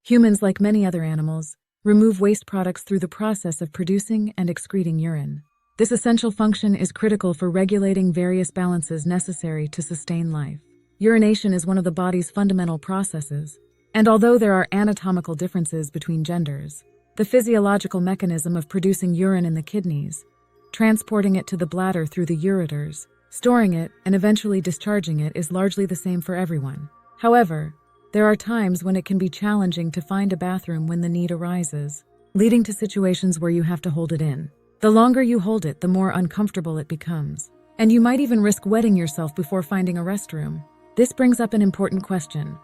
Humans, like many other animals, remove waste products through the process of producing and excreting urine. This essential function is critical for regulating various balances necessary to sustain life. Urination is one of the body's fundamental processes, and although there are anatomical differences between genders, the physiological mechanism of producing urine in the kidneys, transporting it to the bladder through the ureters, storing it, and eventually discharging it is largely the same for everyone. However, there are times when it can be challenging to find a bathroom when the need arises, leading to situations where you have to hold it in. The longer you hold it, the more uncomfortable it becomes, and you might even risk wetting yourself before finding a restroom. This brings up an important question.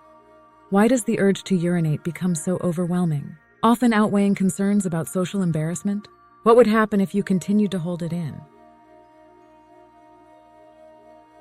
Why does the urge to urinate become so overwhelming, often outweighing concerns about social embarrassment? What would happen if you continued to hold it in?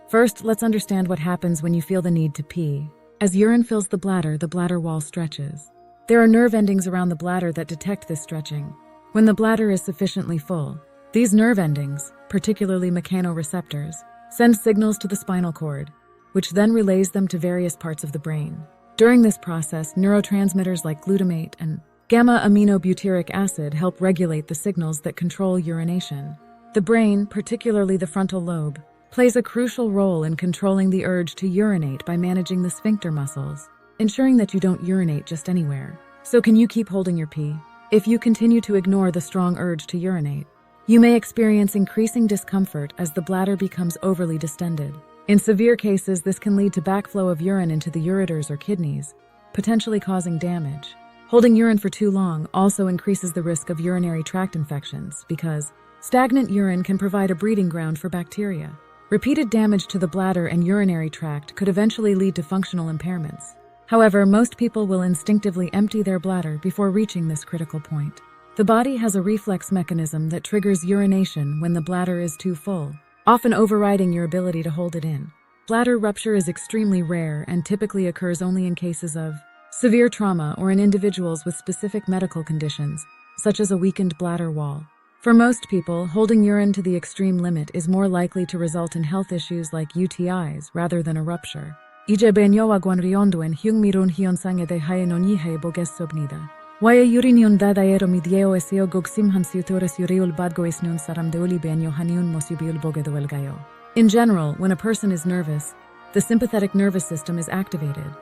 First, let's understand what happens when you feel the need to pee. As urine fills the bladder wall stretches. There are nerve endings around the bladder that detect this stretching. When the bladder is sufficiently full, these nerve endings, particularly mechanoreceptors, send signals to the spinal cord, which then relays them to various parts of the brain. During this process, neurotransmitters like glutamate and gamma-aminobutyric acid help regulate the signals that control urination. The brain, particularly the frontal lobe, plays a crucial role in controlling the urge to urinate by managing the sphincter muscles, ensuring that you don't urinate just anywhere. So can you keep holding your pee? If you continue to ignore the strong urge to urinate, you may experience increasing discomfort as the bladder becomes overly distended. In severe cases, this can lead to backflow of urine into the ureters or kidneys, potentially causing damage. Holding urine for too long also increases the risk of urinary tract infections because stagnant urine can provide a breeding ground for bacteria. Repeated damage to the bladder and urinary tract could eventually lead to functional impairments. However, most people will instinctively empty their bladder before reaching this critical point. The body has a reflex mechanism that triggers urination when the bladder is too full, often overriding your ability to hold it in. Bladder rupture is extremely rare and typically occurs only in cases of severe trauma or in individuals with specific medical conditions, such as a weakened bladder wall. For most people, holding urine to the extreme limit is more likely to result in health issues like UTIs rather than a rupture. Ijebenyowa guanriondoen hyung mirun hion sange de haenonihe boges sobnida. Waya urinion dadaero midieo eseo gogsimhan siutores uriul badgoisnun saram deuli benyo haniun mosibiul bogedoel gayo. In general, when a person is nervous, the sympathetic nervous system is activated,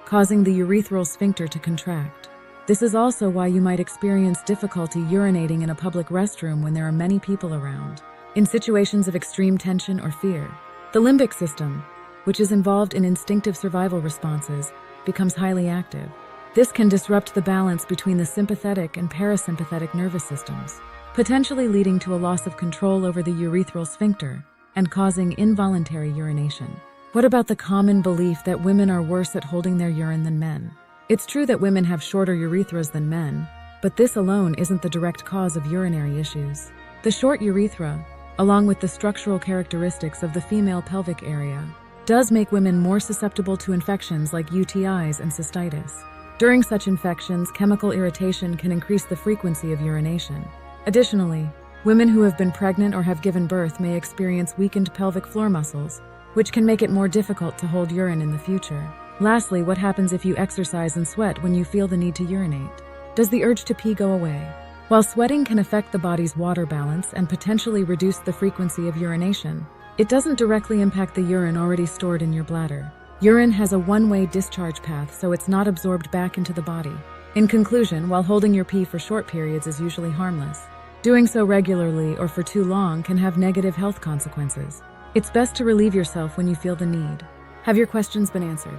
causing the urethral sphincter to contract. This is also why you might experience difficulty urinating in a public restroom when there are many people around. In situations of extreme tension or fear, the limbic system, which is involved in instinctive survival responses, becomes highly active. This can disrupt the balance between the sympathetic and parasympathetic nervous systems, potentially leading to a loss of control over the urethral sphincter and causing involuntary urination. What about the common belief that women are worse at holding their urine than men? It's true that women have shorter urethras than men, but this alone isn't the direct cause of urinary issues. The short urethra, along with the structural characteristics of the female pelvic area, does make women more susceptible to infections like UTIs and cystitis. During such infections, chemical irritation can increase the frequency of urination. Additionally, women who have been pregnant or have given birth may experience weakened pelvic floor muscles, which can make it more difficult to hold urine in the future. Lastly, what happens if you exercise and sweat when you feel the need to urinate? Does the urge to pee go away? While sweating can affect the body's water balance and potentially reduce the frequency of urination, it doesn't directly impact the urine already stored in your bladder. Urine has a one-way discharge path, so it's not absorbed back into the body. In conclusion, while holding your pee for short periods is usually harmless, doing so regularly or for too long can have negative health consequences. It's best to relieve yourself when you feel the need. Have your questions been answered?